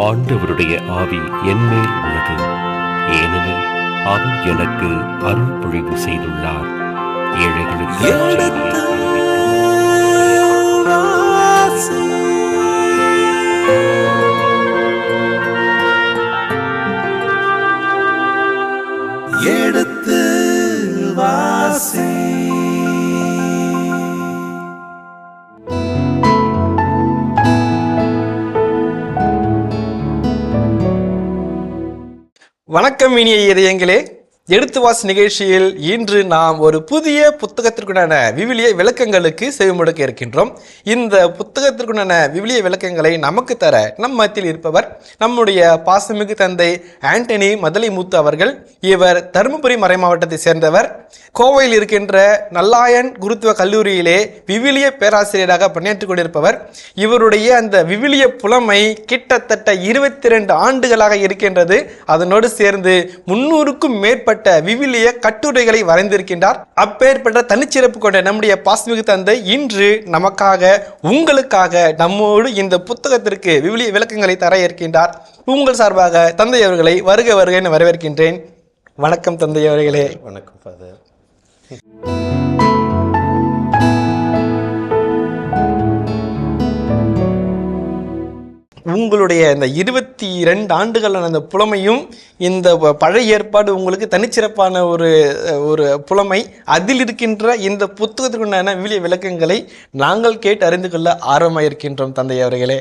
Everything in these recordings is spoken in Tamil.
ஆண்டவருடைய ஆவி என்மேல் உள்ளது, ஏனெனில் அவர் எனக்கு அருள் பொழிவு செய்துள்ளார். ஏழைகளுக்கு எடுத்து வாசி. வணக்கம் இனிய இதயங்களே, எடுத்து வாசி நிகழ்ச்சியில் இன்று நாம் ஒரு புதிய புத்தகத்திற்குண்டான விவிலிய விளக்கங்களுக்கு செவிமடுக்க இருக்கின்றோம். இந்த புத்தகத்திற்குண்டான விவிலிய விளக்கங்களை நமக்கு தர நம் மத்தியில் இருப்பவர் நம்முடைய பாசமிகு தந்தை ஆண்டனி மதலிமுத்து அவர்கள். இவர் தருமபுரி மறைமாவட்டத்தை சேர்ந்தவர். கோவையில் இருக்கின்ற நல்லாயன் குருத்துவ கல்லூரியிலே விவிலிய பேராசிரியராக பணியாற்றிக் கொண்டிருப்பவர். இவருடைய அந்த விவிலிய புலமை கிட்டத்தட்ட 22 ஆண்டுகளாக இருக்கின்றது. அதனோடு சேர்ந்து 300க்கும் மேற்பட்ட விவிலிய கட்டுரைகளை வரைந்திருக்கின்றார். அப்பேற்பட்ட தனிச்சிறப்பு கொண்ட நம்முடைய பாசமிகு தந்தை இன்று நமக்காக, உங்களுக்காக, நம்மோடு இந்த புத்தகத்திற்கு விவிலிய விளக்கங்களை தர இருக்கின்றார். உங்கள் சார்பாக தந்தை அவர்களை வருக வருக என வரவேற்கின்றேன். வணக்கம் தந்தை அவர்களே. வணக்கம் ஃபாதர். உங்களுடைய இந்த 22 ஆண்டுகளான அந்த புலமையும், இந்த பழைய ஏற்பாடு உங்களுக்கு தனிச்சிறப்பான ஒரு புலமை, அதில் இருக்கின்ற இந்த புத்தகத்திற்குண்டான விவிலிய விளக்கங்களை நாங்கள் கேட்டு அறிந்து கொள்ள ஆர்வமாக இருக்கின்றோம் தந்தை அவர்களே.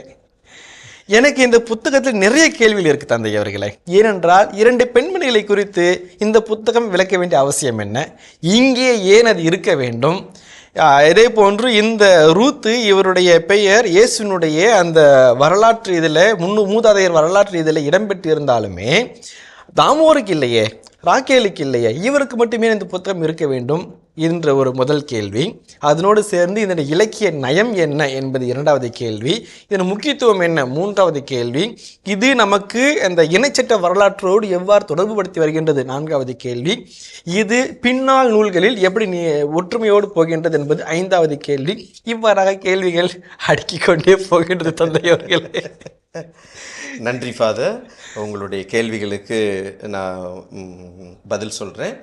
எனக்கு இந்த புத்தகத்தில் நிறைய கேள்விகள் இருக்குது தந்தை அவர்களே. ஏனென்றால் 2 பெண்மணிகளை குறித்து இந்த புத்தகம் விளக்க வேண்டிய அவசியம் என்ன, இங்கே ஏன் அது இருக்க வேண்டும், இதே போன்று இந்த ரூத்து இவருடைய பெயர் இயேசுனுடைய அந்த வரலாற்று இதில் மூதாதையர் வரலாற்று இதில் இடம்பெற்று இருந்தாலுமே தாமோருக்கு இல்லையே, ராக்கேலுக்கு இல்லையே, இவருக்கு மட்டுமே இந்த புத்தகம் இருக்க வேண்டும் என்ற ஒரு முதல் கேள்வி. அதனோடு சேர்ந்து இதனுடைய இலக்கிய நயம் என்ன என்பது 2வது கேள்வி. இதன் முக்கியத்துவம் என்ன 3வது கேள்வி. இது நமக்கு அந்த இணைச்சட்ட வரலாற்றோடு எவ்வாறு தொடர்பு படுத்தி வருகின்றது 4வது கேள்வி. இது பின்னால் நூல்களில் எப்படி ஒற்றுமையோடு போகின்றது என்பது 5வது கேள்வி. இவ்வாறாக கேள்விகள் அடுக்கிக் கொண்டே போகின்றது தந்தையவர்களே. நன்றி ஃபாதர். உங்களுடைய கேள்விகளுக்கு நான் பதில் சொல்கிறேன்.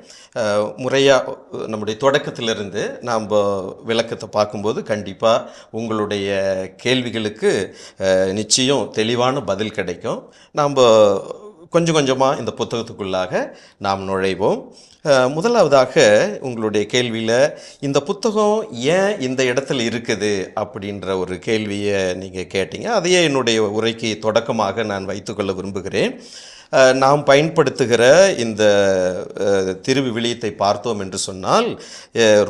முறையாக நம்முடைய தொடக்கத்திலிருந்து நாம் விளக்கத்தை பார்க்கும்போது கண்டிப்பாக உங்களுடைய கேள்விகளுக்கு நிச்சயம் தெளிவான பதில் கிடைக்கும். நாம் கொஞ்சம் கொஞ்சமாக இந்த புத்தகத்துக்குள்ளாக நாம் நுழைவோம். முதலாவதாக உங்களுடைய கேள்வியில் இந்த புத்தகம் ஏன் இந்த இடத்துல இருக்குது அப்படின்ற ஒரு கேள்வியை நீங்கள் கேட்டீங்க. அதையே என்னுடைய உரைக்கு தொடக்கமாக நான் வைத்துக்கொள்ள விரும்புகிறேன். நாம் பயன்படுத்துகிற இந்த திருவிவிலியத்தை பார்த்தோம் என்று சொன்னால்,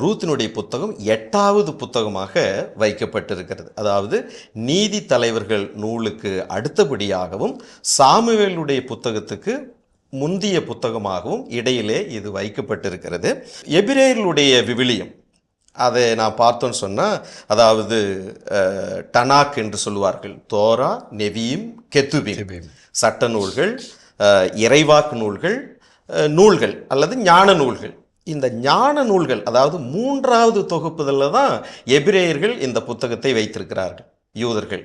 ரூத்தினுடைய புத்தகம் 8வது புத்தகமாக வைக்கப்பட்டிருக்கிறது. அதாவது நீதி தலைவர்கள் நூலுக்கு அடுத்தபடியாகவும் சாமுவேலுடைய புத்தகத்துக்கு முந்திய புத்தகமாகவும் இடையிலே இது வைக்கப்பட்டிருக்கிறது. எபிரேயர்களுடைய விவிலியம் அதை நான் பார்த்தோன்னு சொன்னால், அதாவது டனாக் என்று சொல்லுவார்கள், தோரா, நெவியும், கெத்துபீம், சட்ட நூல்கள், இறைவாக்கு நூல்கள் அல்லது ஞான நூல்கள். இந்த ஞான நூல்கள், அதாவது 3வது தொகுப்புதலில் தான் எபிரேயர்கள் இந்த புத்தகத்தை வைத்திருக்கிறார்கள், யூதர்கள்.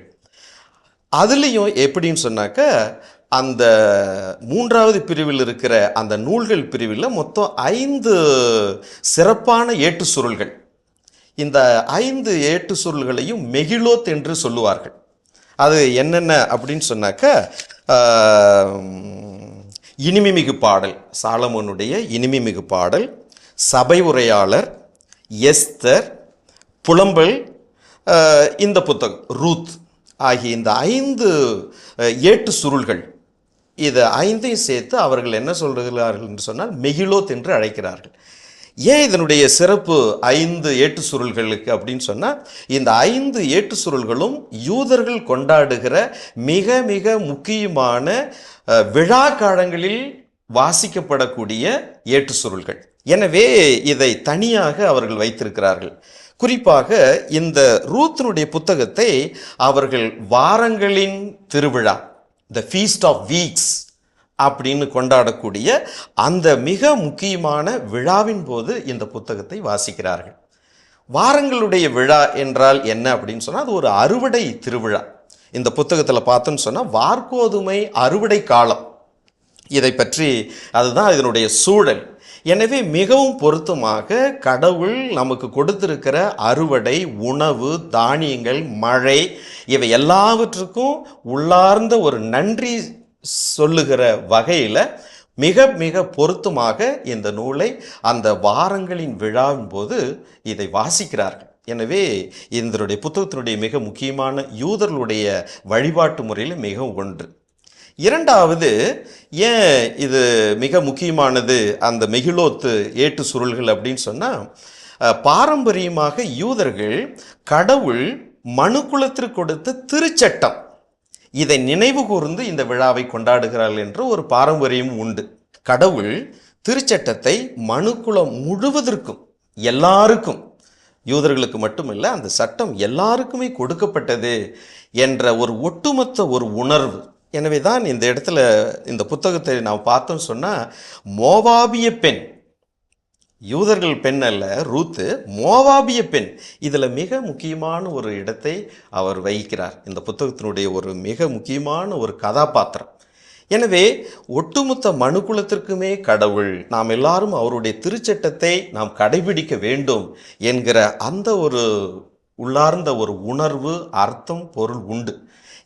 அதுலேயும் எப்படின்னு சொன்னாக்க, அந்த 3வது பிரிவில் இருக்கிற அந்த நூல்கள் பிரிவில் மொத்தம் 5 சிறப்பான ஏட்டு சுருள்கள். இந்த 5 ஏட்டு சுருள்களையும் மெகிலோத் என்று சொல்லுவார்கள். அது என்னென்ன அப்படின்னு சொன்னாக்க, இனிமைமிகு பாடல், சாலமோனுடைய இனிமைமிகு பாடல், சபை உரையாளர், எஸ்தர், புலம்பல், இந்த புத்தகம் ரூத் ஆகிய இந்த 5 ஏட்டு சுருள்கள், இதை 5ஐயும் சேர்த்து அவர்கள் என்ன சொல்கிறார்கள் என்று சொன்னால் மெகிலோத் என்று அழைக்கிறார்கள். ஏன் இதனுடைய சிறப்பு 5 ஏட்டு சுருள்களுக்கு அப்படின்னு சொன்னால், இந்த 5 ஏட்டு சுருள்களும் யூதர்கள் கொண்டாடுகிற மிக மிக முக்கியமான விழா காலங்களில் வாசிக்கப்படக்கூடிய ஏட்டு சுருள்கள். எனவே இதை தனியாக அவர்கள் வைத்திருக்கிறார்கள். குறிப்பாக இந்த ரூத்தினுடைய புத்தகத்தை அவர்கள் வாரங்களின் திருவிழா, த ஃபீஸ்ட் ஆஃப் வீக்ஸ் அப்படின்னு கொண்டாடக்கூடிய அந்த மிக முக்கியமான விழாவின் போது இந்த புத்தகத்தை வாசிக்கிறார்கள். வாரங்களுடைய விழா என்றால் என்ன அப்படின்னு சொன்னால், அது ஒரு அறுவடை திருவிழா. இந்த புத்தகத்தில் பார்த்தோன்னு சொன்னால் வார்கோதுமை அறுவடை காலம் இதை பற்றி, அதுதான் இதனுடைய சூழல். எனவே மிகவும் பொருத்தமாக கடவுள் நமக்கு கொடுத்திருக்கிற அறுவடை, உணவு, தானியங்கள், மழை இவை எல்லாவற்றுக்கும் உள்ளார்ந்த ஒரு நன்றி சொல்லுகிற வகையில் மிக மிக பொருத்தமாக இந்த நூலை அந்த வாரங்களின் விழாவின் போது இதை வாசிக்கிறார்கள். எனவே இதனுடைய புத்தகத்தினுடைய மிக முக்கியமான யூதர்களுடைய வழிபாட்டு முறையில் மிகவும் ஒன்று. இரண்டாவது, ஏன் இது மிக முக்கியமானது அந்த மெகிலோத்து ஏட்டு சுருள்கள் அப்படின்னு சொன்னால், பாரம்பரியமாக யூதர்கள் கடவுள் மனுக்குலத்திற்கு கொடுத்த திருச்சட்டம் இதை நினைவு கூர்ந்து இந்த விழாவை கொண்டாடுகிறார்கள் என்ற ஒரு பாரம்பரியம் உண்டு. கடவுள் திருச்சட்டத்தை மனுக்குலம் முழுவதற்கும், எல்லாருக்கும், யூதர்களுக்கு மட்டுமல்ல, அந்த சட்டம் எல்லாருக்குமே கொடுக்கப்பட்டது என்ற ஒரு ஒட்டுமொத்த ஒரு உணர்வு. எனவே தான் இந்த இடத்துல இந்த புத்தகத்தை நாம் பார்த்தோம் சொன்னால், மோவாபிய பெண், யூதர்கள் பெண் அல்ல ரூத்து, மோவாபிய பெண், இதில் மிக முக்கியமான ஒரு இடத்தை அவர் வகிக்கிறார். இந்த புத்தகத்தினுடைய ஒரு மிக முக்கியமான ஒரு கதாபாத்திரம். எனவே ஒட்டுமொத்த மனுக்குலத்திற்குமே கடவுள், நாம் எல்லாரும் அவருடைய திருச்சட்டத்தை நாம் கடைபிடிக்க வேண்டும் என்கிற அந்த ஒரு உள்ளார்ந்த ஒரு உணர்வு, அர்த்தம், பொருள் உண்டு.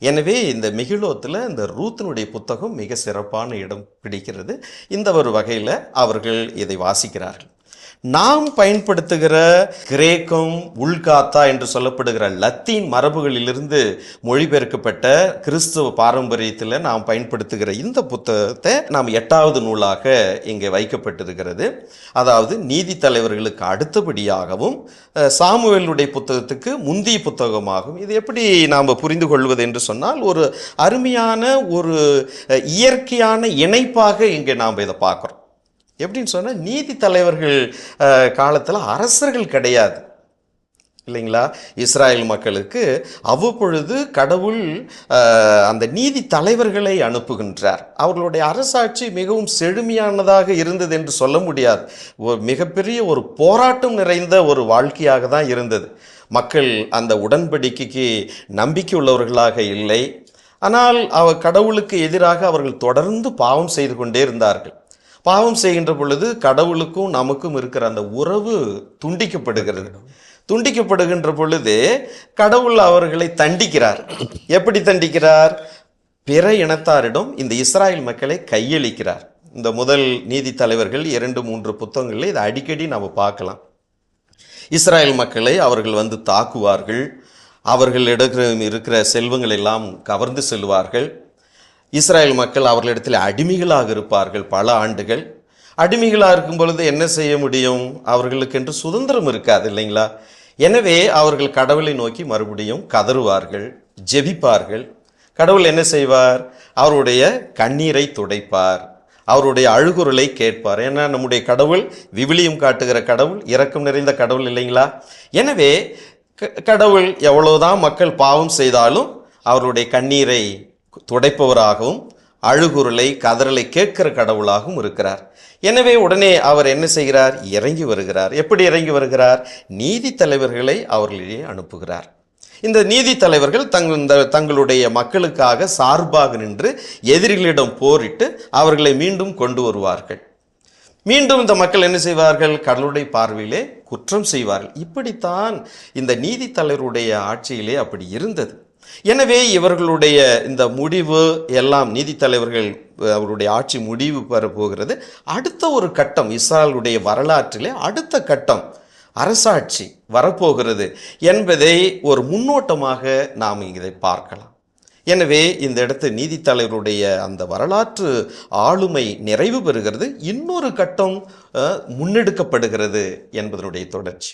எனவே இந்த மெகிலோத்தில் இந்த ரூத்தினுடைய புத்தகம் மிக சிறப்பான இடம் பிடிக்கிறது. இந்த ஒரு வகையில் அவர்கள் இதை வாசிக்கிறார்கள். நாம் பயன்படுத்துகிற கிரேக்கம், உல்காத்தா என்று சொல்லப்படுகிற லத்தீன் மரபுகளிலிருந்து மொழிபெயர்க்கப்பட்ட கிறிஸ்துவ பாரம்பரியத்தில் நாம் பயன்படுத்துகிற இந்த புத்தகத்தை நாம் 8வது நூலாக இங்கே வைக்கப்பட்டிருக்கிறது. அதாவது நீதி தலைவர்களுக்கு அடுத்தபடியாகவும் சாமுவேலுடைய புத்தகத்துக்கு முந்திய புத்தகமாகும். இது எப்படி நாம் புரிந்து கொள்வது என்று சொன்னால், ஒரு அருமையான ஒரு இயற்கையான இணைப்பாக இங்கே நாம் இதை பார்க்குறோம். எப்படின்னு சொன்னால், நீதி தலைவர்கள் காலத்தில் அரசர்கள் கிடையாது இல்லைங்களா? இஸ்ராயல் மக்களுக்கு அவ்வப்பொழுது கடவுள் அந்த நீதி தலைவர்களை அனுப்புகின்றார். அவர்களுடைய அரசாட்சி மிகவும் செழுமையானதாக இருந்தது என்று சொல்ல முடியாது. மிகப்பெரிய ஒரு போராட்டம் நிறைந்த ஒரு வாழ்க்கையாக தான் இருந்தது. மக்கள் அந்த உடன்படிக்கைக்கு நம்பிக்கை உள்ளவர்களாக இல்லை. ஆனால் கடவுளுக்கு எதிராக அவர்கள் தொடர்ந்து பாவம் செய்து கொண்டே இருந்தார்கள். பாவம் செய்கின்ற பொழுது கடவுளுக்கும் நமக்கும் இருக்கிற அந்த உறவு துண்டிக்கப்படுகிறது. துண்டிக்கப்படுகின்ற பொழுது கடவுள் அவர்களை தண்டிக்கிறார். எப்படி தண்டிக்கிறார்? பிற இனத்தாரிடம் இந்த இஸ்ராயல் மக்களை கையளிக்கிறார். இந்த முதல் நீதி தலைவர்கள் 2-3 புத்தகங்களில் இதை அடிக்கடி நாம் பார்க்கலாம். இஸ்ராயல் மக்களை அவர்கள் வந்து தாக்குவார்கள். அவர்களிடம் இருக்கிற செல்வங்கள் எல்லாம் கவர்ந்து செல்வார்கள். இஸ்ராயல் மக்கள் அவர்களிடத்தில் அடிமைகளாக இருப்பார்கள் பல ஆண்டுகள். அடிமைகளாக இருக்கும் பொழுது என்ன செய்ய முடியும்? அவர்களுக்கென்று சுதந்திரம் இருக்காது இல்லைங்களா? எனவே அவர்கள் கடவுளை நோக்கி மறுபடியும் கதறுவார்கள், ஜெபிப்பார்கள். கடவுள் என்ன செய்வார்? அவருடைய கண்ணீரை துடைப்பார், அவருடைய அழுகுரலை கேட்பார். ஏன்னா நம்முடைய கடவுள் விவிலியம் காட்டுகிற கடவுள் இரக்கம் நிறைந்த கடவுள் இல்லைங்களா? எனவே கடவுள் எவ்வளவுதான் மக்கள் பாவம் செய்தாலும் அவருடைய கண்ணீரை துடைப்பவராகவும் அழுகுரலை, கதறலை கேட்கிற கடவுளாகவும் இருக்கிறார். எனவே உடனே அவர் என்ன செய்கிறார்? இறங்கி வருகிறார். எப்படி இறங்கி வருகிறார்? நீதி தலைவர்களை அவர்களிடையே அனுப்புகிறார். இந்த நீதி தலைவர்கள் தங்களுடைய மக்களுக்காக சார்பாக நின்று எதிரிகளிடம் போரிட்டு அவர்களை மீண்டும் கொண்டு வருவார்கள். மீண்டும் இந்த மக்கள் என்ன செய்வார்கள்? கடவுளுடைய பார்வையிலே குற்றம் செய்வார்கள். இப்படித்தான் இந்த நீதி தலைவருடைய ஆட்சியிலே அப்படி இருந்தது. எனவே இவர்களுடைய இந்த முடிவு எல்லாம், நீதி தலைவர்கள் அவருடைய ஆட்சி முடிவு பெற போகிறது. அடுத்த ஒரு கட்டம், இஸ்ராயலுடைய வரலாற்றிலே அடுத்த கட்டம் அரசாட்சி வரப்போகிறது என்பதை ஒரு முன்னோட்டமாக நாம் இதை பார்க்கலாம். எனவே இந்த இடத்து நீதி தலைவருடைய அந்த வரலாற்று ஆளுமை நிறைவு பெறுகிறது. இன்னொரு கட்டம் முன்னெடுக்கப்படுகிறது என்பதனுடைய தொடர்ச்சி.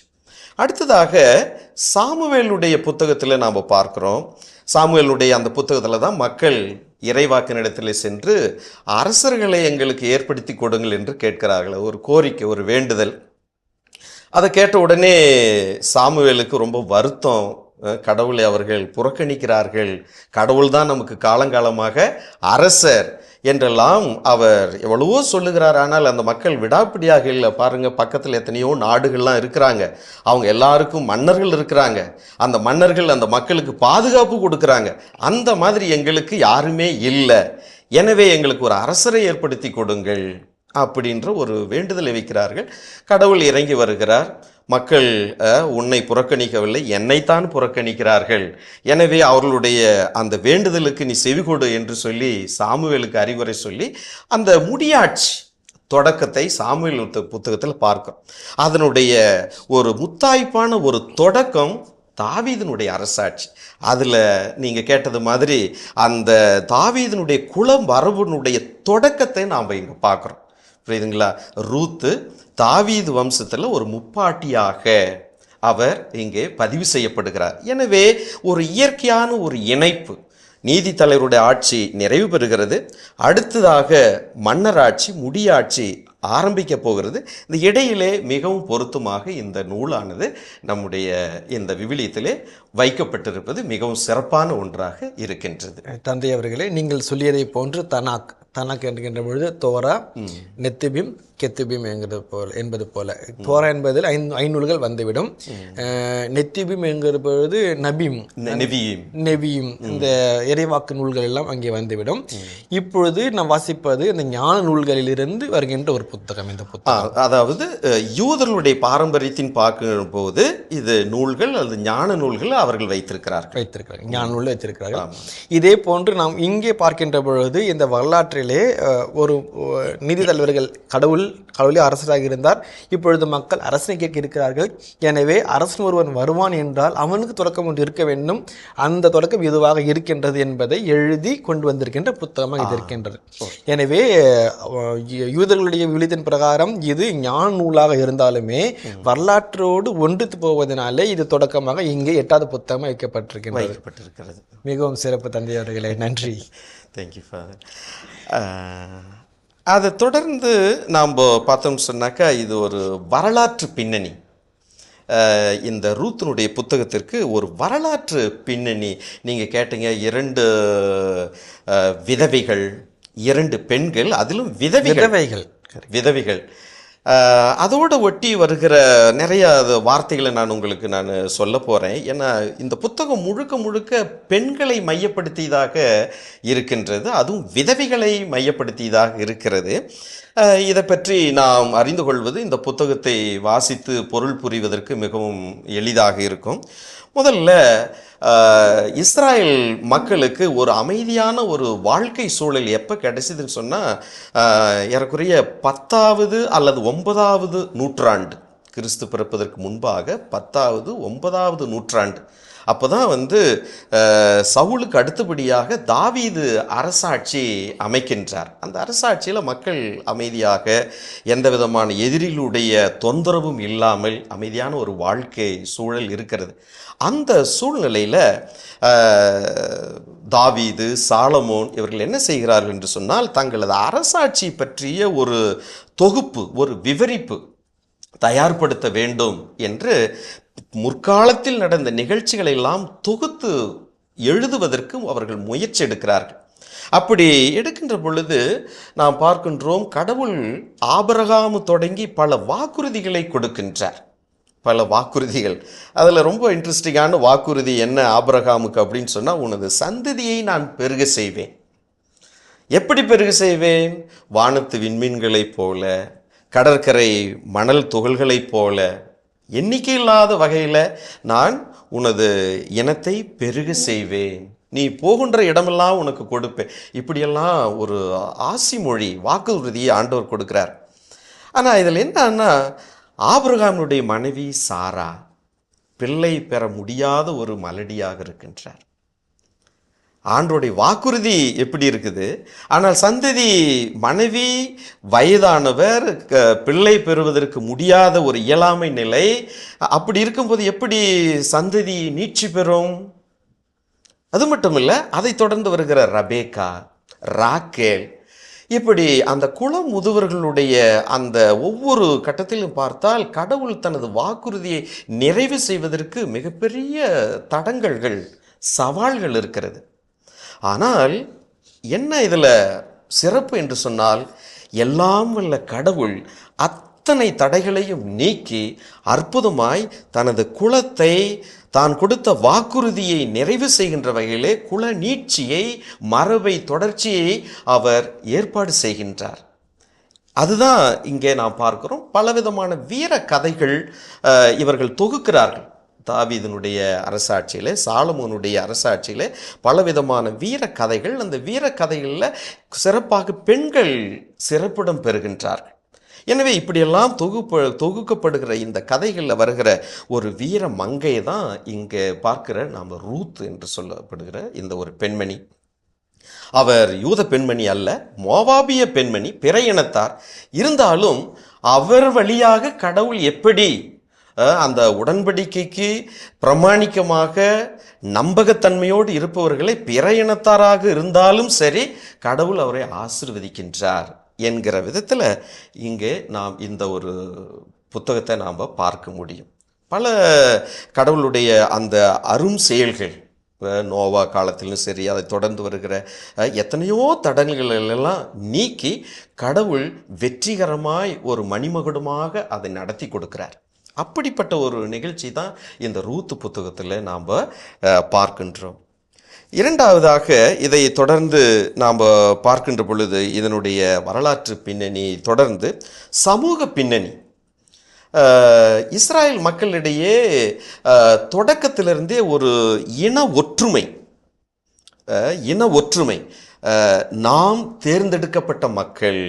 அடுத்ததாக சாமுவேலுடைய புத்தகத்தில் நாம் பார்க்குறோம். சாமுவேலுடைய அந்த புத்தகத்தில் தான் மக்கள் இறைவாக்கினிடத்தில் சென்று அரசர்களை எங்களுக்கு ஏற்படுத்தி கொடுங்கள் என்று கேட்கிறார்கள். ஒரு கோரிக்கை, ஒரு வேண்டுதல். அதை கேட்ட உடனே சாமுவேலுக்கு ரொம்ப வருத்தம் கடவுளை அவர்கள் புறக்கணிக்கிறார்கள், கடவுள் தான் நமக்கு காலங்காலமாக அரசர் என்றெல்லாம் அவர் எவ்வளவோ சொல்லுகிறார். ஆனால் அந்த மக்கள் விடாப்பிடியாக இல்லை. பாருங்க, பக்கத்தில் எத்தனையோ நாடுகள்லாம் இருக்கிறாங்க, அவங்க எல்லாருக்கும் மன்னர்கள் இருக்கிறாங்க, அந்த மன்னர்கள் அந்த மக்களுக்கு பாதுகாப்பு கொடுக்குறாங்க. அந்த மாதிரி எங்களுக்கு யாருமே இல்லை, எனவே எங்களுக்கு ஒரு அரசரை ஏற்படுத்தி கொடுங்கள் அப்படின்ற ஒரு வேண்டுதலை வைக்கிறார்கள். கடவுள் இறங்கி வருகிறார். மக்கள் உன்னை புறக்கணிக்கவில்லை, என்னைத்தான் புறக்கணிக்கிறார்கள், எனவே அவர்களுடைய அந்த வேண்டுதலுக்கு நீ செவிகொடு என்று சொல்லி சாமுவேலுக்கு அறிவுரை சொல்லி அந்த முடியாட்சி தொடக்கத்தை சாமுவேல் புத்தகத்தில் பார்க்கிறோம். அதனுடைய ஒரு முத்தாய்ப்பான ஒரு தொடக்கம் தாவீதினுடைய அரசாட்சி. அதில் நீங்கள் கேட்டது மாதிரி அந்த தாவீதினுடைய குலம் வரவுனுடைய தொடக்கத்தை நாம் இங்கே பார்க்குறோம். புரியுதுங்களா? ரூத்து தாவீது வம்சத்தில் ஒரு முப்பாட்டியாக அவர் இங்கே பதிவு செய்யப்படுகிறார். எனவே ஒரு இயற்கையான ஒரு இணைப்பு. நீதி தலைவருடைய ஆட்சி நிறைவு பெறுகிறது, அடுத்ததாக மன்னர் ஆட்சி, முடியாட்சி ஆரம்பிக்க போகிறது. இந்த இடையிலே மிகவும் பொருத்தமாக இந்த நூலானது நம்முடைய இந்த விவிலியத்திலே வைக்கப்பட்டிருப்பது மிகவும் சிறப்பான ஒன்றாக இருக்கின்றது. தந்தை அவர்களே, நீங்கள் சொல்லியதை போன்று தனாக் என்கின்ற பொழுது தோரா, நெத்திபிம், கெத்திபிம் என்பது போல தோரா என்பதில் ஐநூல்கள் வந்துவிடும். நெத்திபிம் என்கிற பொழுது நெவியும் இந்த இறைவாக்கு நூல்கள் எல்லாம் அங்கே வந்துவிடும். இப்பொழுது நாம் வாசிப்பது இந்த ஞான நூல்களிலிருந்து வருகின்ற ஒரு புத்தகம். இந்த புத்தகம் அதாவது யூதர்களுடைய பாரம்பரியத்தின் பார்க்கும் போது இது நூல்கள் அல்லது ஞான நூல்கள் அவர்கள் வைத்திருக்கிறார்கள், ஞான நூல் வைத்திருக்கிறார்கள். இதே போன்று நாம் இங்கே பார்க்கின்ற பொழுது இந்த வரலாற்றிலே ஒரு நீதி தலைவர்கள் கடவுளே அரசராக இருந்தார். இப்பொழுது மக்கள் அரசனை கேட்க இருக்கிறார்கள். எனவே அரசன் ஒருவன் வருவான் என்றால் அவனுக்கு தொடக்கம் ஒன்று இருக்க வேண்டும். அந்த தொடக்கம் இதுவாக இருக்கின்றது என்பதை எழுதி கொண்டு வந்திருக்கின்ற புத்தகமாக இது இருக்கின்றது. எனவே யூதர்களுடைய விவிலியத்தின் பிரகாரம் இது ஞான நூலாக இருந்தாலுமே வரலாற்றோடு ஒன்றித்து போவதனாலே இது தொடக்கமாக இங்கே 8வது புத்தகமாக வைக்கப்பட்டிருக்கிறது. மிகவும் சிறப்பு தந்தை அவர்களே, நன்றி. Thank you father. அதை தொடர்ந்து நாம் பார்த்தோம்னு சொன்னாக்கா இது ஒரு வரலாற்று பின்னணி. இந்த ரூத்தினுடைய புத்தகத்திற்கு ஒரு வரலாற்று பின்னணி. நீங்கள் கேட்டீங்க, 2 விதவைகள், 2 பெண்கள், அதிலும் விதவைகள். அதோடு ஒட்டி வருகிற நிறைய வார்த்தைகளை நான் உங்களுக்கு சொல்ல போகிறேன். ஏன்னா இந்த புத்தகம் முழுக்க பெண்களை மையப்படுத்தியதாக இருக்கின்றது, அதுவும் விதவைகளை மையப்படுத்தியதாக இருக்கிறது. இதை பற்றி நாம் அறிந்து கொள்வது இந்த புத்தகத்தை வாசித்து பொருள் புரிவதற்கு மிகவும் எளிதாக இருக்கும். முதல்ல இஸ்ராயல் மக்களுக்கு ஒரு அமைதியான ஒரு வாழ்க்கை சூழல் எப்போ கிடைச்சதுன்னு சொன்னால் ஏறக்குறைய 10வது அல்லது 9வது நூற்றாண்டு, கிறிஸ்து பிறப்பதற்கு முன்பாக 10வது 9வது நூற்றாண்டு. அப்போ தான் சவுலுக்கு அடுத்தபடியாக தாவீது அரசாட்சி அமைக்கின்றார். அந்த அரசாட்சியில் மக்கள் அமைதியாக, எந்த விதமான எதிரிகளுடைய தொந்தரவும் இல்லாமல் அமைதியான ஒரு வாழ்க்கை சூழல் இருக்கிறது. அந்த சூழ்நிலையில் தாவீது, சாலமோன் இவர்கள் என்ன செய்கிறார்கள் என்று சொன்னால், தங்களது அரசாட்சி பற்றிய ஒரு தொகுப்பு, ஒரு விவரிப்பு தயார்படுத்த வேண்டும் என்று முற்காலத்தில் நடந்த நிகழ்ச்சிகளை எல்லாம் தொகுத்து எழுதுவதற்கு அவர்கள் முயற்சி எடுக்கிறார்கள். அப்படி எடுக்கின்ற பொழுது நாம் பார்க்கின்றோம், கடவுள் ஆபிரகாம் தொடங்கி பல வாக்குறுதிகளை கொடுக்கின்றார். பல வாக்குறுதிகள். அதில் ரொம்ப இன்ட்ரெஸ்டிங்கான வாக்குறுதி என்ன ஆபிரகாமுக்கு அப்படின்னு சொன்னால், உனது சந்ததியை நான் பெருக செய்வேன். எப்படி பெருக செய்வேன்? வானத்து விண்மீன்களைப் போல, கடற்கரை மணல் துகள்களைப் போல, எண்ணிக்கையில்லாத வகையில் நான் உனது இனத்தை பெருக செய்வேன், நீ போகின்ற இடமெல்லாம் உனக்கு கொடுப்பேன். இப்படியெல்லாம் ஒரு ஆசி மொழி, வாக்குறுதியை ஆண்டவர் கொடுக்கிறார். ஆனால் இதில் என்னன்னா, ஆபிரகாமுடைய மனைவி சாரா பிள்ளை பெற முடியாத ஒரு மலடியாக இருக்கின்றார். ஆண்டோடைய வாக்குறுதி எப்படி இருக்குது, ஆனால் சந்ததி மனைவி வயதானவர், பிள்ளை பெறுவதற்கு முடியாத ஒரு இயலாமை நிலை. அப்படி இருக்கும்போது எப்படி சந்ததி நீட்சி பெறும்? அது மட்டும் இல்லை, அதை தொடர்ந்து வருகிற ரபேக்கா, ராக்கேல், இப்படி அந்த குல முதுவர்களுடைய அந்த ஒவ்வொரு கட்டத்திலும் பார்த்தால் கடவுள் தனது வாக்குறுதியை நிறைவு செய்வதற்கு மிகப்பெரிய தடங்கல்கள், சவால்கள் இருக்கிறது. ஆனால் என்ன இதில் சிறப்பு என்று சொன்னால், எல்லாம் வல்ல கடவுள் அத்தனை தடைகளையும் நீக்கி அற்புதமாய் தனது குலத்தை, தான் கொடுத்த வாக்குறுதியை நிறைவு செய்கின்ற வகையிலே குல நீட்சியை, மரபை, தொடர்ச்சியை அவர் ஏற்பாடு செய்கின்றார். அதுதான் இங்கே நாம் பார்க்கிறோம். பலவிதமான வீர கதைகள் இவர்கள் தொகுக்கிறார்கள். தாவீதினுடைய அரசாட்சியில், சாலமோனுடைய அரசாட்சியில் பலவிதமான வீர கதைகள். அந்த வீர கதைகளில் சிறப்பாக பெண்கள் சிறப்பிடம் பெறுகின்றார்கள். எனவே இப்படியெல்லாம் தொகுக்கப்படுகிற இந்த கதைகளில் வருகிற ஒரு வீர மங்கை தான் இங்கே பார்க்கிற நாம் ரூத் என்று சொல்லப்படுகிற இந்த ஒரு பெண்மணி. அவர் யூத பெண்மணி அல்ல, மோவாபிய பெண்மணி, பிற இனத்தார். இருந்தாலும் அவர் வழியாக கடவுள் எப்படி அந்த உடன்படிக்கைக்கு பிரமாணிக்கமாக நம்பகத்தன்மையோடு இருப்பவர்களை பிற இனத்தாராக இருந்தாலும் சரி கடவுள் அவரை ஆசீர்வதிக்கின்றார் என்கிற விதத்தில் இங்கே நாம் இந்த ஒரு புத்தகத்தை நாம் பார்க்க முடியும். பல கடவுளுடைய அந்த அரும் செயல்கள், நோவா காலத்திலும் சரி, அதை தொடர்ந்து வருகிற எத்தனையோ தடங்கல்களெல்லாம் நீக்கி கடவுள் வெற்றிகரமாய் ஒரு மணிமகுடமாக அதை நடத்தி கொடுக்கிறார். அப்படிப்பட்ட ஒரு நிகழ்ச்சி தான் இந்த ரூத் புத்தகத்தில் நாம் பார்க்கின்றோம். இரண்டாவதாக இதை தொடர்ந்து நாம் பார்க்கின்ற பொழுது இதனுடைய வரலாற்று பின்னணி தொடர்ந்து சமூக பின்னணி. இஸ்ராயல் மக்களிடையே தொடக்கத்திலிருந்தே ஒரு இன ஒற்றுமை, நாம் தேர்ந்தெடுக்கப்பட்ட மக்கள்,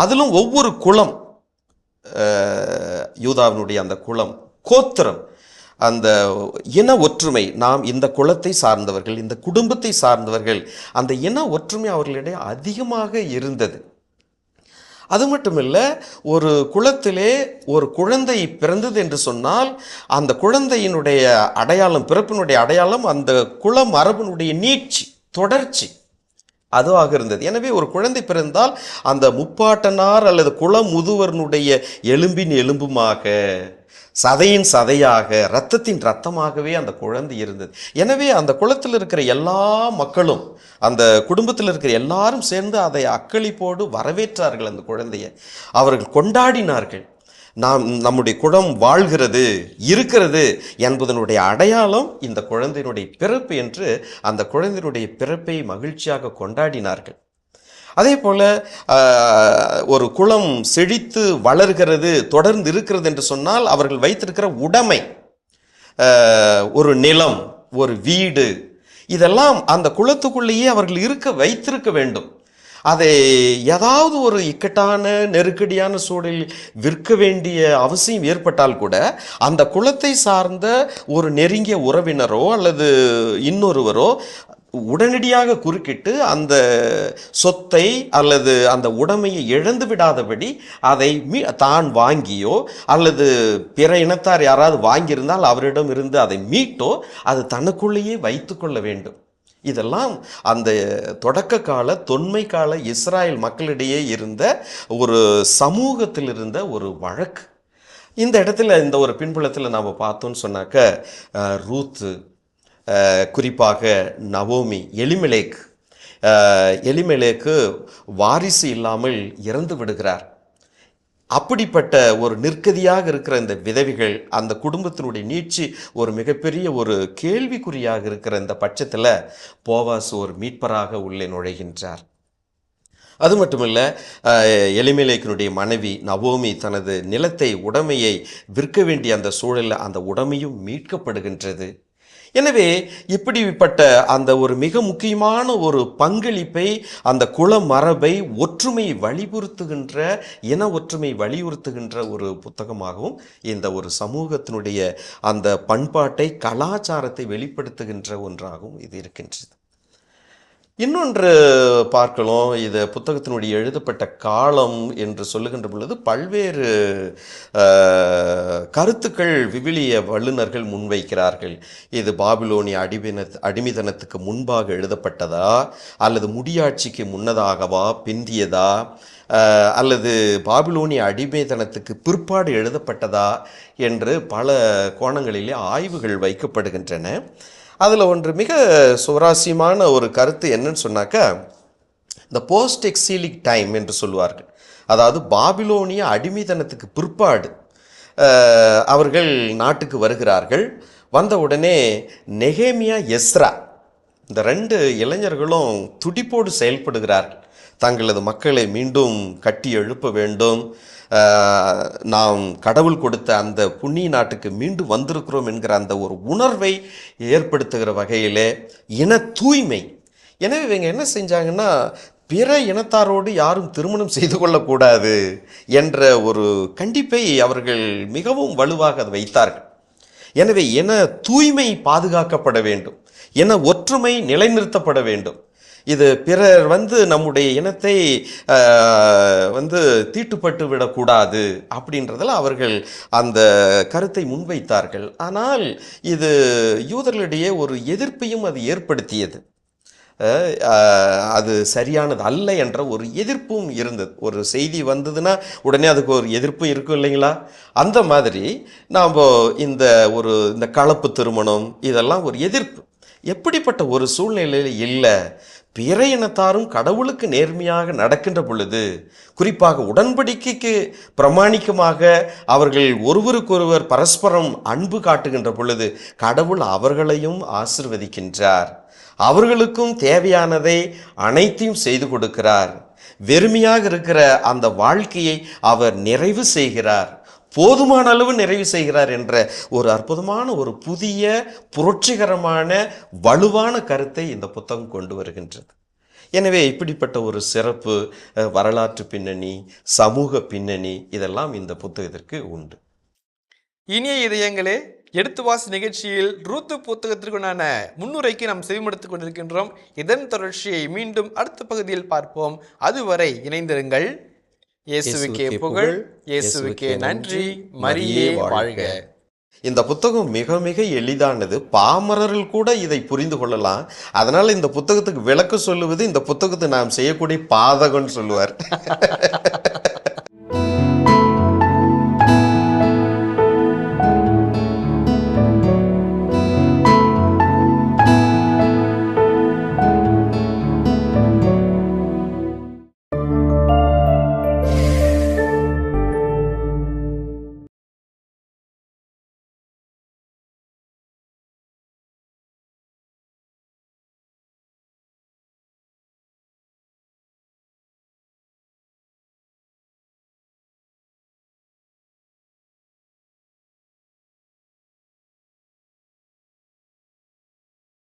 அதிலும் ஒவ்வொரு குலம், யூதாவினுடைய அந்த குலம், கோத்திரம், அந்த இன ஒற்றுமை, நாம் இந்த குலத்தை சார்ந்தவர்கள், இந்த குடும்பத்தை சார்ந்தவர்கள், அந்த இன ஒற்றுமை அவர்களிடையே அதிகமாக இருந்தது. அது மட்டுமில்லை, ஒரு குலத்திலே ஒரு குழந்தை பிறந்தது என்று சொன்னால் அந்த குழந்தையினுடைய அடையாளம், பிறப்பினுடைய அடையாளம் அந்த குல மரபினுடைய நீட்சி, தொடர்ச்சி அதுவாக இருந்தது. எனவே ஒரு குழந்தை பிறந்தால் அந்த முப்பாட்டனார் அல்லது குல முதுவரனுடைய எலும்பின் எலும்புமாக, சதையின் சதையாக, இரத்தத்தின் இரத்தமாகவே அந்த குழந்தை இருந்தது. எனவே அந்த குலத்தில் இருக்கிற எல்லா மக்களும், அந்த குடும்பத்தில் இருக்கிற எல்லாரும் சேர்ந்து அதை அக்களிப்போடு வரவேற்றார்கள். அந்த குழந்தையை அவர்கள் கொண்டாடினார்கள். நம்முடைய குலம் வாழ்கிறது, இருக்கிறது என்பதனுடைய அடையாளம் இந்த குழந்தையினுடைய பிறப்பு என்று அந்த குழந்தையினுடைய பிறப்பை மகிழ்ச்சியாக கொண்டாடினார்கள். அதே போல் ஒரு குலம் செழித்து வளர்கிறது, தொடர்ந்து இருக்கிறது என்று சொன்னால் அவர்கள் வைத்திருக்கிற உடைமை, ஒரு நிலம், ஒரு வீடு, இதெல்லாம் அந்த குலத்துக்குள்ளேயே அவர்கள் வைத்திருக்க வேண்டும். அதை ஏதாவது ஒரு இக்கட்டான நெருக்கடியான சூழலில் விற்க வேண்டிய அவசியம் ஏற்பட்டால் கூட அந்த குலத்தை சார்ந்த ஒரு நெருங்கிய உறவினரோ அல்லது இன்னொருவரோ உடனடியாக குறுக்கிட்டு அந்த சொத்தை அல்லது அந்த உடைமையை இழந்து விடாதபடி அதை தான் வாங்கியோ அல்லது பிற இனத்தார் யாராவது வாங்கியிருந்தால் அவரிடம் இருந்து அதை மீட்டோ அது தனக்குள்ளேயே வைத்து கொள்ள வேண்டும். இதெல்லாம் அந்த தொடக்க கால, தொன்மை கால இஸ்ராயல் மக்களிடையே இருந்த ஒரு சமூகத்தில் இருந்த ஒரு வழக்கு. இந்த இடத்துல இந்த ஒரு பின்புலத்தில் நாம் பார்த்தோன்னு சொன்னாக்க, ரூத்து, குறிப்பாக நவோமி, எலிமெலேக்கு வாரிசு இல்லாமல் இறந்து விடுகிறார். அப்படிப்பட்ட ஒரு நிற்கதியாக இருக்கிற இந்த விதவிகள், அந்த குடும்பத்தினுடைய நீட்சி ஒரு மிகப்பெரிய ஒரு கேள்விக்குறியாக இருக்கிற இந்த பட்சத்தில் போவாஸ் ஒரு மீட்பராக உள்ளே நுழைகின்றார். அது மட்டுமல்ல, எலிமெலேக்கினுடைய மனைவி நவோமி தனது நிலத்தை, உடைமையை விற்க வேண்டிய அந்த சூழலில் அந்த உடைமையும் மீட்கப்படுகின்றது. எனவே இப்படிப்பட்ட அந்த ஒரு மிக முக்கியமான ஒரு பங்களிப்பை, அந்த குல மரபை, ஒற்றுமையை வலியுறுத்துகின்ற, இன ஒற்றுமை வலியுறுத்துகின்ற ஒரு புத்தகமாகவும் இந்த ஒரு சமூகத்தினுடைய அந்த பண்பாட்டை, கலாச்சாரத்தை வெளிப்படுத்துகின்ற ஒன்றாகவும் இது இருக்கின்றது. இன்னொன்று பார்க்கலாம். இது புத்தகத்தினுடைய எழுதப்பட்ட காலம் என்று சொல்லுகின்ற பொழுது பல்வேறு கருத்துக்கள் விவிலிய வல்லுநர்கள் முன்வைக்கிறார்கள். இது பாபிலோனிய அடிமைத்தனத்துக்கு முன்பாக எழுதப்பட்டதா, அல்லது முடியாட்சிக்கு முன்னதாகவா, பிந்தியதா, அல்லது பாபிலோனிய அடிமைத்தனத்துக்கு பிற்பாடு எழுதப்பட்டதா என்று பல கோணங்களிலே ஆய்வுகள் வைக்கப்படுகின்றன. அதில் ஒன்று மிக சுவாரஸ்யமான ஒரு கருத்து என்னன்னு சொன்னாக்கா, இந்த போஸ்ட் எக்ஸீலிக் டைம் என்று சொல்லுவார்கள். அதாவது பாபிலோனிய அடிமைத்தனத்துக்கு பிற்பாடு அவர்கள் நாட்டுக்கு வருகிறார்கள். வந்த உடனே நெகேமியா, எஸ்ரா இந்த 2 இளைஞர்களும் துடிப்போடு செயல்படுகிறார்கள். தங்களது மக்களை மீண்டும் கட்டி எழுப்ப வேண்டும், நாம் கடவுள் கொடுத்த அந்த புண்ணிய நாட்டுக்கு மீண்டும் வந்திருக்கிறோம் என்கிற அந்த ஒரு உணர்வை ஏற்படுத்துகிற வகையிலே இன தூய்மை. எனவே இவங்க என்ன செஞ்சாங்கன்னா, பிற இனத்தாரோடு யாரும் திருமணம் செய்து கொள்ளக்கூடாது என்ற ஒரு கண்டிப்பை அவர்கள் மிகவும் வலுவாக அதை வைத்தார்கள். எனவே இன தூய்மை பாதுகாக்கப்பட வேண்டும், இன ஒற்றுமை நிலைநிறுத்தப்பட வேண்டும். இது பிறர் நம்முடைய இனத்தை தீட்டுப்பட்டு விடக்கூடாது அப்படின்றதில் அவர்கள் அந்த கருத்தை முன்வைத்தார்கள். ஆனால் இது யூதர்களிடையே ஒரு எதிர்ப்பையும் அது ஏற்படுத்தியது. அது சரியானது அல்ல என்ற ஒரு எதிர்ப்பும் இருந்தது. ஒரு செய்தி வந்ததுன்னா உடனே அதுக்கு ஒரு எதிர்ப்பு இருக்கும் இல்லைங்களா? அந்த மாதிரி நாம் இந்த கலப்பு திருமணம் இதெல்லாம் ஒரு எதிர்ப்பு. எப்படிப்பட்ட ஒரு சூழ்நிலையில் இல்லை, பிற இனத்தாரும் கடவுளுக்கு நேர்மையாக நடக்கின்ற பொழுது, குறிப்பாக உடன்படிக்கைக்கு பிரமாணிக்கமாக அவர்கள் ஒருவருக்கொருவர் பரஸ்பரம் அன்பு காட்டுகின்ற பொழுது கடவுள் அவர்களையும் ஆசீர்வதிக்கின்றார், அவர்களுக்கும் தேவையானதை அனைத்தையும் செய்து கொடுக்கிறார். வெறுமையாக இருக்கிற அந்த வாழ்க்கையை அவர் நிறைவு செய்கிறார், போதுமான அளவு நிறைவு செய்கிறார் என்ற ஒரு அற்புதமான ஒரு புதிய புரட்சிகரமான வலுவான கருத்தை இந்த புத்தகம் கொண்டு வருகின்றது. எனவே இப்படிப்பட்ட ஒரு சிறப்பு வரலாற்று பின்னணி, சமூக பின்னணி இதெல்லாம் இந்த புத்தகத்திற்கு உண்டு. இனிய இதயங்களே, எடுத்து வாசி நிகழ்ச்சியில் ரூத்து புத்தகத்திற்குண்டான முன்னுரைக்கு நாம் செவிமடுத்துக் கொண்டிருக்கின்றோம். இதன் தொடர்ச்சியை மீண்டும் அடுத்த பகுதியில் பார்ப்போம். அதுவரை இணைந்திருங்கள். இயேசுவுக்கே புகழ், இயேசுவுக்கே நன்றி, மரியே வாழ்க. இந்த புத்தகம் மிக மிக எளிதானது, பாமரர்கள் கூட இதை புரிந்து கொள்ளலாம். அதனால இந்த புத்தகத்துக்கு விளக்கம் சொல்லுவது இந்த புத்தகத்தை நாம் செய்யக்கூடிய பாதகம்னு சொல்லுவார்.